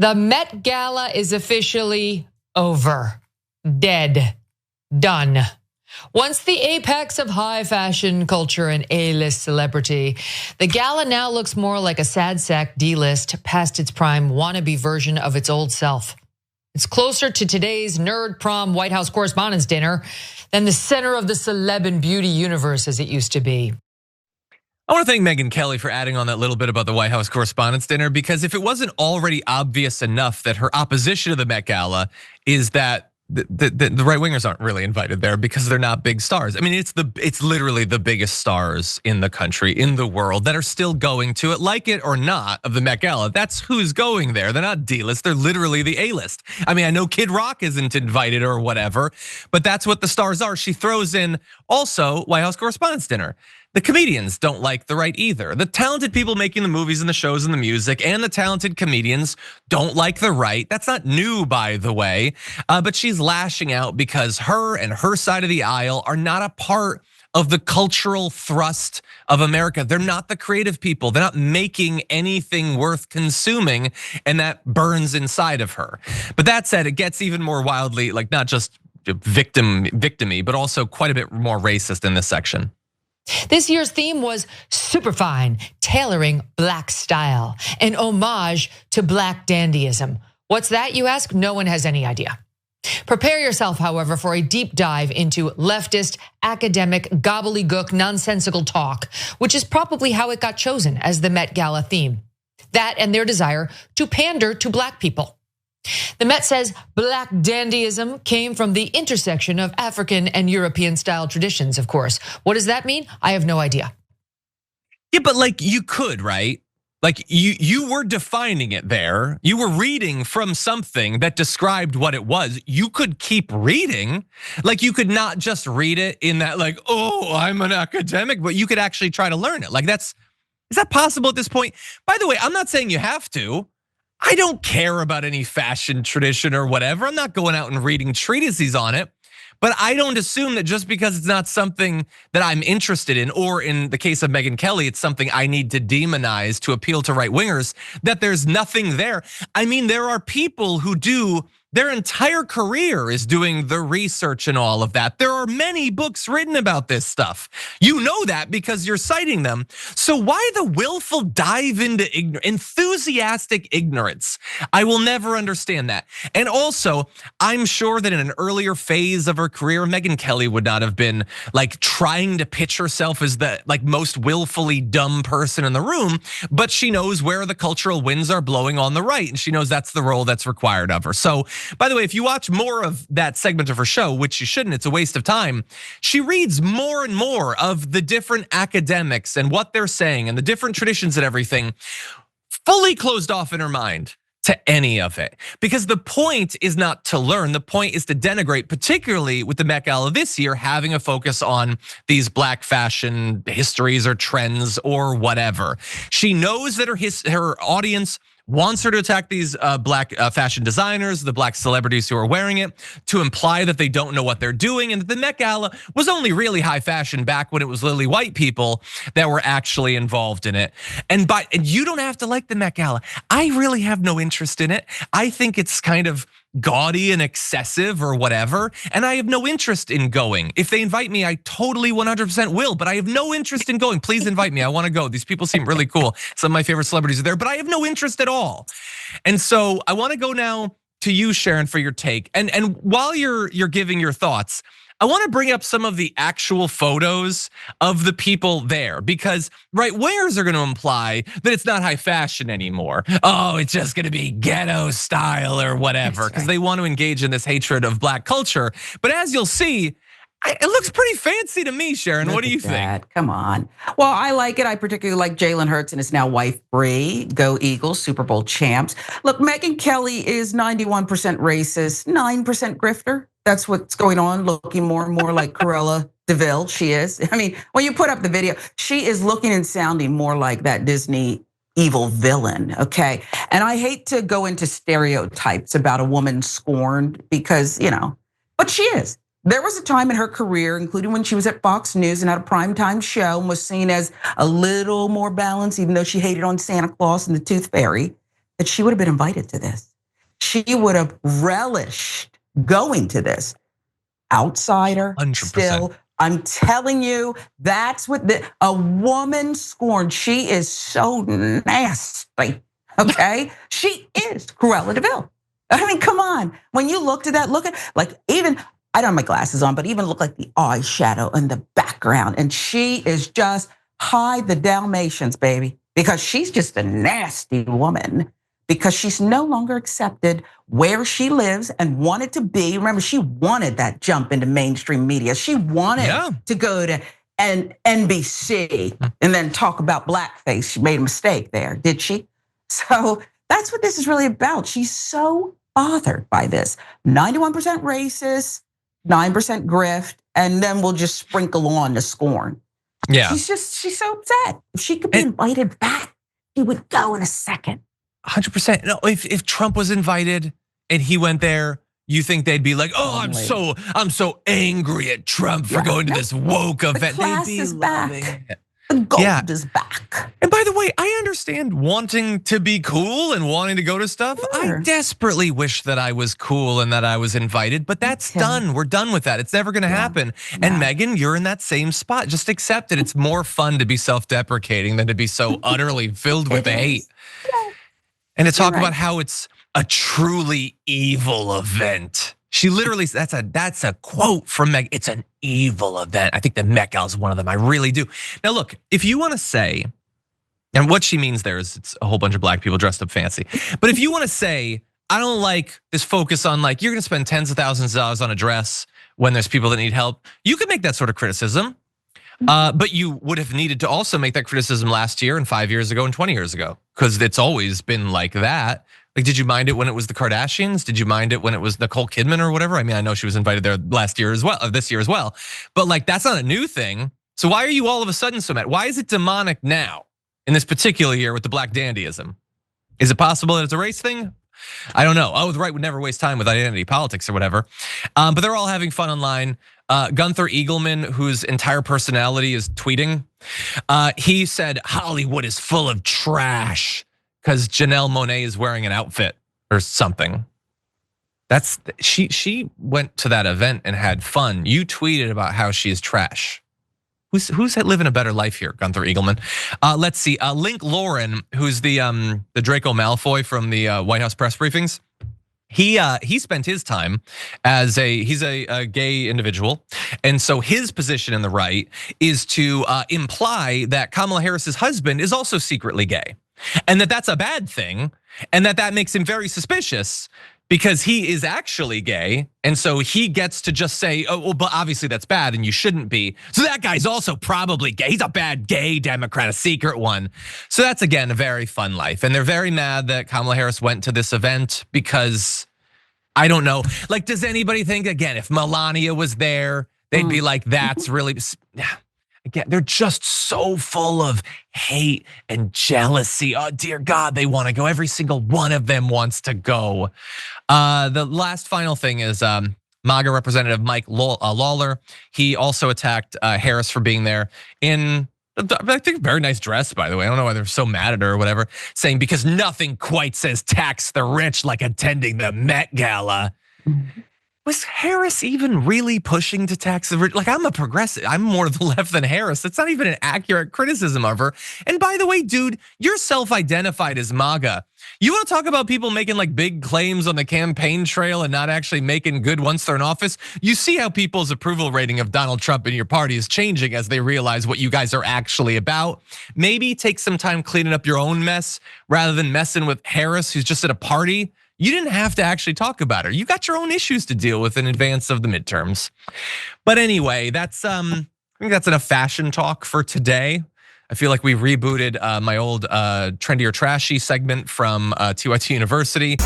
The Met Gala is officially over. Dead. Done. Once the apex of high fashion culture and A-list celebrity, the gala now looks more like a sad sack D-list past its prime wannabe version of its old self. It's closer to today's nerd prom White House Correspondents' Dinner than the center of the celeb and beauty universe as it used to be. I want to thank Megyn Kelly for adding on that little bit about the White House Correspondents' Dinner, because if it wasn't already obvious enough that her opposition to the Met Gala is that the right wingers aren't really invited there because they're not big stars. I mean, it's literally the biggest stars in the country, in the world, that are still going to it, like it or not, of the Met Gala. That's who's going there. They're not D-list, they're literally the A-list. I mean, I know Kid Rock isn't invited or whatever, but that's what the stars are. She throws in also White House Correspondents' Dinner. The comedians don't like the right either. The talented people making the movies and the shows and the music and the talented comedians don't like the right. That's not new, by the way, but she's lashing out because her and her side of the aisle are not a part of the cultural thrust of America. They're not the creative people. They're not making anything worth consuming, and that burns inside of her. But that said, it gets even more wildly, like, not just victim-y, but also quite a bit more racist in this section. This year's theme was Superfine, Tailoring Black Style, an homage to Black Dandism. What's that, you ask? No one has any idea. Prepare yourself, however, for a deep dive into leftist, academic, gobbledygook, nonsensical talk, which is probably how it got chosen as the Met Gala theme. That and their desire to pander to Black people. The Met says Black Dandyism came from the intersection of African and European style traditions, of course. What does that mean? I have no idea. Yeah, but like, you could, right? Like, you were defining it there. You were reading from something that described what it was. You could keep reading. Like, you could not just read it in that, like, oh, I'm an academic, but you could actually try to learn it. Like, is that possible at this point? By the way, I'm not saying you have to. I don't care about any fashion tradition or whatever. I'm not going out and reading treatises on it. But I don't assume that just because it's not something that I'm interested in, or in the case of Megyn Kelly, it's something I need to demonize to appeal to right wingers, that there's nothing there. I mean, there are people who do, their entire career is doing the research and all of that. There are many books written about this stuff. You know that because you're citing them. So why the willful dive into enthusiastic ignorance? I will never understand that. And also, I'm sure that in an earlier phase of her career, Megyn Kelly would not have been like trying to pitch herself as the like most willfully dumb person in the room, but she knows where the cultural winds are blowing on the right, and she knows that's the role that's required of her. So, by the way, if you watch more of that segment of her show, which you shouldn't, it's a waste of time, she reads more and more of the different academics and what they're saying and the different traditions and everything, fully closed off in her mind to any of it. Because the point is not to learn, the point is to denigrate, particularly with the Met Gala this year, having a focus on these Black fashion histories or trends or whatever. She knows that her audience wants her to attack these Black fashion designers, the Black celebrities who are wearing it, to imply that they don't know what they're doing, and that the Met Gala was only really high fashion back when it was literally white people that were actually involved in it. And you don't have to like the Met Gala. I really have no interest in it. I think it's kind of gaudy and excessive or whatever, and I have no interest in going. If they invite me, I totally 100% will, but I have no interest in going. Please invite me, I wanna go. These people seem really cool. Some of my favorite celebrities are there, but I have no interest at all. And so I wanna go now to you, Sharon, for your take. And while you're giving your thoughts, I want to bring up some of the actual photos of the people there, because right wingers are going to imply that it's not high fashion anymore. Oh, it's just going to be ghetto style or whatever, because they want to engage in this hatred of Black culture. But as you'll see, it looks pretty fancy to me, Sharon. What do you think? Come on. Well, I like it. I particularly like Jalen Hurts and his now wife, Bree. Go Eagles, Super Bowl champs. Look, Megyn Kelly is 91% racist, 9% grifter. That's what's going on, looking more and more like Cruella DeVille. She is. I mean, when you put up the video, she is looking and sounding more like that Disney evil villain, okay? And I hate to go into stereotypes about a woman scorned because, but she is. There was a time in her career, including when she was at Fox News and had a primetime show and was seen as a little more balanced, even though she hated on Santa Claus and the Tooth Fairy, that she would have been invited to this. she would have relished going to this. Outsider, 100%. still, I'm telling you, that's what a woman scorned. She is so nasty, okay? She is Cruella de Vil. I mean, come on. When you looked at that, look at, like, even, I don't have my glasses on, but even look like the eyeshadow in the background. And she is just hide the Dalmatians, baby, because she's just a nasty woman. Because she's no longer accepted where she lives and wanted to be. Remember, she wanted that jump into mainstream media. She wanted to go to NBC and then talk about blackface. She made a mistake there, did she? So that's what this is really about. She's so bothered by this. 91% racist, 9% grift, and then we'll just sprinkle on the scorn. Yeah. She's so upset. If she could be invited back, she would go in a second. 100%. No, if Trump was invited and he went there, you think they'd be like, "Oh, I'm so angry at Trump for going to this woke event." The class is back. The gold is back. And by the way, I understand wanting to be cool and wanting to go to stuff. Sure. I desperately wish that I was cool and that I was invited, but that's done. We're done with that. It's never gonna happen. And Megyn, you're in that same spot. Just accept it. It's more fun to be self-deprecating than to be so utterly filled with hate. And to talk about how it's a truly evil event. She literally, that's a quote from Meg. It's an evil event. I think the Met Gala is one of them. I really do. Now look, if you want to say, and what she means there is it's a whole bunch of black people dressed up fancy. But if you want to say, I don't like this focus on like, you're gonna spend tens of thousands of dollars on a dress when there's people that need help. You could make that sort of criticism. But you would have needed to also make that criticism last year and 5 years ago and 20 years ago, because it's always been like that. Like, did you mind it when it was the Kardashians? Did you mind it when it was Nicole Kidman or whatever? I mean, I know she was invited there last year as well, this year as well. But like, that's not a new thing. So why are you all of a sudden so mad? Why is it demonic now in this particular year with the black dandyism? Is it possible that it's a race thing? I don't know. Oh, the right would never waste time with identity politics or whatever. But they're all having fun online. Gunther Eagleman, whose entire personality is tweeting, he said Hollywood is full of trash because Janelle Monáe is wearing an outfit or something. She went to that event and had fun. You tweeted about how she is trash. Who's living a better life here, Gunther Eagleman? Let's see, Link Lauren, who's the Draco Malfoy from the White House press briefings. He spent his time as he's a gay individual, and so his position in the right is to imply that Kamala Harris's husband is also secretly gay, and that's a bad thing, and that makes him very suspicious because he is actually gay, and so he gets to just say, "Oh, well, but obviously that's bad, and you shouldn't be." So that guy's also probably gay. He's a bad gay Democrat, a secret one. So that's again a very fun life, and they're very mad that Kamala Harris went to this event because I don't know. Like, does anybody think again if Melania was there, they'd be like, "That's really." Again, they're just so full of hate and jealousy. Oh dear God, they want to go. Every single one of them wants to go. The last final thing is MAGA Representative Mike Lawler. He also attacked Harris for being there in, I think, a very nice dress, by the way. I don't know why they're so mad at her or whatever, saying because nothing quite says tax the rich like attending the Met Gala. Was Harris even really pushing to tax the rich? Like, I'm a progressive, I'm more to the left than Harris. That's not even an accurate criticism of her. And by the way, dude, you're self-identified as MAGA. You wanna talk about people making like big claims on the campaign trail and not actually making good once they're in office? You see how people's approval rating of Donald Trump and your party is changing as they realize what you guys are actually about. Maybe take some time cleaning up your own mess rather than messing with Harris, who's just at a party. You didn't have to actually talk about her. You got your own issues to deal with in advance of the midterms. But anyway, that's I think that's enough fashion talk for today. I feel like we rebooted my old trendy or trashy segment from TYT University.